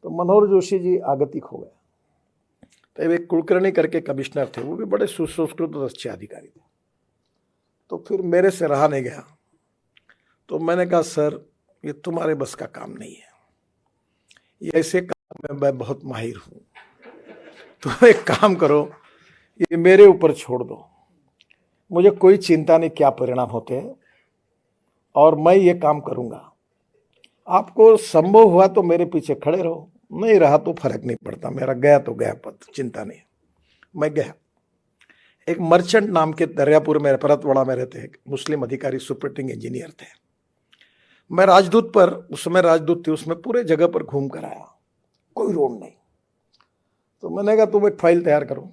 तो मनोहर जोशी जी आगतिक हो गए। तो एक कुलकर्णी करके कमिश्नर थे, वो भी बड़े सुसंस्कृत और अच्छे अधिकारी थे। तो फिर मेरे से रहा नहीं गया, तो मैंने कहा सर ये तुम्हारे बस का काम नहीं है, ये ऐसे काम में मैं बहुत माहिर हूं, तो एक काम करो, ये मेरे ऊपर छोड़ दो, मुझे कोई चिंता नहीं क्या परिणाम होते हैं, और मैं ये काम करूंगा। आपको संभव हुआ तो मेरे पीछे खड़े रहो, नहीं रहा तो फर्क नहीं पड़ता, मेरा गया तो गया पद, चिंता नहीं। मैं गया। एक मर्चेंट नाम के दरियापुर में, परतवाड़ा में रहते हैं, मुस्लिम अधिकारी सुपरिटेंडिंग इंजीनियर थे। मैं राजदूत पर, उस समय राजदूत थी, उसमें पूरे जगह पर घूम कर आया, कोई रोड नहीं। तो मैंने कहा तुम एक फाइल तैयार करो,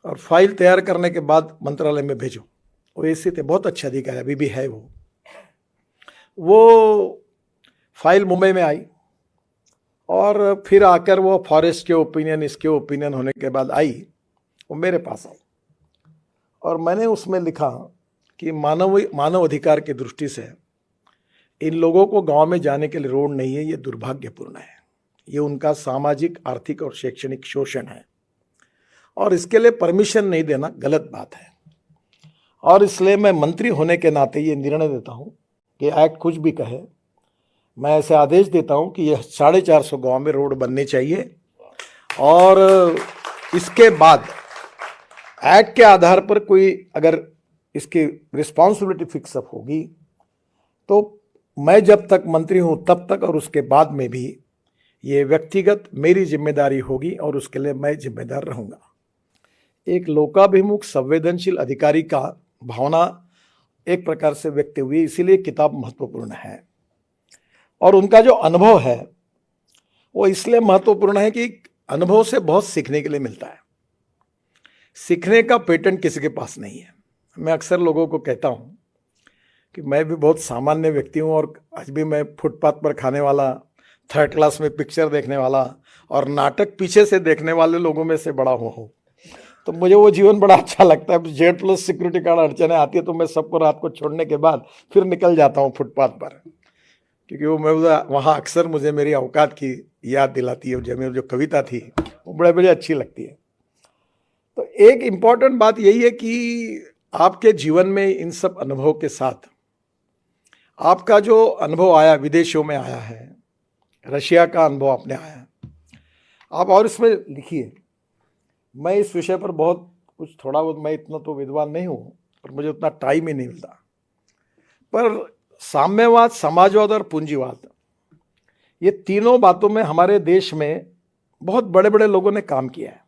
और फाइल तैयार करने के बाद मंत्रालय में भेजो। वो ऐसे थे, बहुत अच्छे अधिकारी, अभी भी है वो फाइल मुंबई में आई, और फिर आकर वो फॉरेस्ट के ओपिनियन, इसके ओपिनियन होने के बाद आई, वो मेरे पास आई, और मैंने उसमें लिखा कि मानव अधिकार की दृष्टि से इन लोगों को गांव में जाने के लिए रोड नहीं है, ये दुर्भाग्यपूर्ण है, ये उनका सामाजिक, आर्थिक और शैक्षणिक शोषण है, और इसके लिए परमिशन नहीं देना गलत बात है। और इसलिए मैं मंत्री होने के नाते ये निर्णय देता हूं कि एक्ट कुछ भी कहे, मैं ऐसे आदेश देता हूं कि यह 450 गांव में रोड बनने चाहिए, और इसके बाद एक्ट के आधार पर कोई अगर इसकी रिस्पॉन्सिबिलिटी फिक्स अप होगी तो मैं जब तक मंत्री हूं तब तक और उसके बाद में भी ये व्यक्तिगत मेरी जिम्मेदारी होगी, और उसके लिए मैं जिम्मेदार रहूंगा। एक लोकाभिमुख संवेदनशील अधिकारी का भावना एक प्रकार से व्यक्त हुई, इसीलिए किताब महत्वपूर्ण है। और उनका जो अनुभव है वो इसलिए महत्वपूर्ण है कि अनुभव से बहुत सीखने के लिए मिलता है। सीखने का पेटेंट किसी के पास नहीं है। मैं अक्सर लोगों को कहता हूं कि मैं भी बहुत सामान्य व्यक्ति हूं, और आज भी मैं फुटपाथ पर खाने वाला, 3rd क्लास में पिक्चर देखने वाला और नाटक पीछे से देखने वाले लोगों में से बड़ा हुआ हूं। तो मुझे वो जीवन बड़ा अच्छा लगता है। Z+ सिक्योरिटी गार्ड अड़चने आती है तो मैं सबको रात को छोड़ने के बाद फिर निकल जाता हूँ फुटपाथ पर, क्योंकि वो मैं वहाँ अक्सर मुझे मेरी औकात की याद दिलाती है। जो मेरी जो कविता थी वो बड़े अच्छी लगती है। तो एक इम्पॉर्टेंट बात यही है कि आपके जीवन में इन सब अनुभव के साथ आपका जो अनुभव आया, विदेशों में आया है, रशिया का अनुभव आपने आया, आप और इसमें लिखिए। मैं इस विषय पर बहुत कुछ, थोड़ा बहुत, मैं इतना तो विद्वान नहीं हूँ, पर मुझे उतना टाइम ही नहीं मिलता। पर साम्यवाद, समाजवाद और पूंजीवाद, ये तीनों बातों में हमारे देश में बहुत बड़े बड़े लोगों ने काम किया है।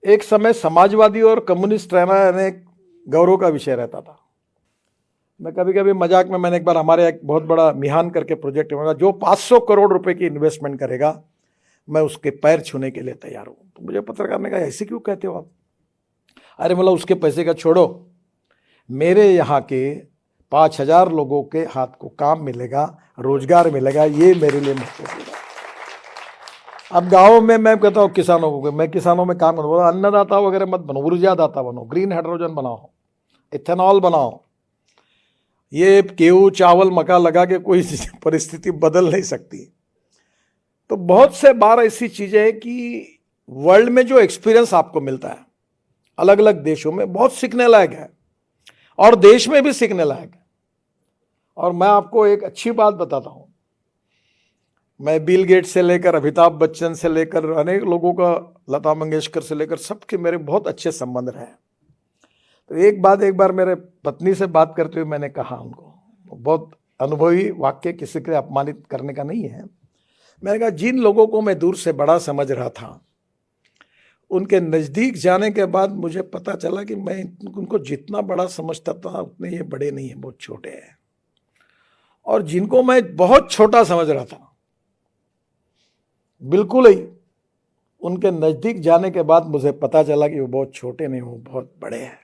एक समय समाजवादी और कम्युनिस्ट रहना एक गौरव का विषय रहता था। मैं कभी कभी मजाक में, मैंने एक बार, हमारे एक बहुत बड़ा मिहान करके प्रोजेक्ट होगा, जो 500 करोड़ रुपए की इन्वेस्टमेंट करेगा मैं उसके पैर छूने के लिए तैयार हूं। तो मुझे पत्रकार ने कहा ऐसे क्यों कहते हो आप? अरे मतलब उसके पैसे का छोड़ो, मेरे यहाँ के 5000 लोगों के हाथ को काम मिलेगा, रोजगार मिलेगा, ये मेरे लिए महत्वपूर्ण है। अब गाँव में मैं कहता हूँ किसानों को, मैं किसानों में काम करूँ, अन्नदाता वगैरह मत बनो, ऊर्जादाता बनो, ग्रीन हाइड्रोजन बनाओ, इथेनॉल बनाओ। ये गेहूं, चावल, मक्का लगा के कोई परिस्थिति बदल नहीं सकती। तो बहुत से बार ऐसी चीजें हैं कि वर्ल्ड में जो एक्सपीरियंस आपको मिलता है अलग अलग देशों में, बहुत सीखने लायक है, और देश में भी सीखने लायक है। और मैं आपको एक अच्छी बात बताता हूं, मैं बिल गेट्स से लेकर अमिताभ बच्चन से लेकर अनेक लोगों का, लता मंगेशकर से लेकर, सबके मेरे बहुत अच्छे संबंध रहे। तो एक बार मेरे पत्नी से बात करते हुए मैंने कहा उनको, बहुत अनुभवी वाक्य, किसी के अपमानित करने का नहीं है, मैंने कहा जिन लोगों को मैं दूर से बड़ा समझ रहा था, उनके नज़दीक जाने के बाद मुझे पता चला कि मैं उनको जितना बड़ा समझता था उतने ये बड़े नहीं हैं, बहुत छोटे हैं। और जिनको मैं बहुत छोटा समझ रहा था, बिल्कुल ही, उनके नज़दीक जाने के बाद मुझे पता चला कि वो बहुत छोटे नहीं, वो बहुत बड़े हैं।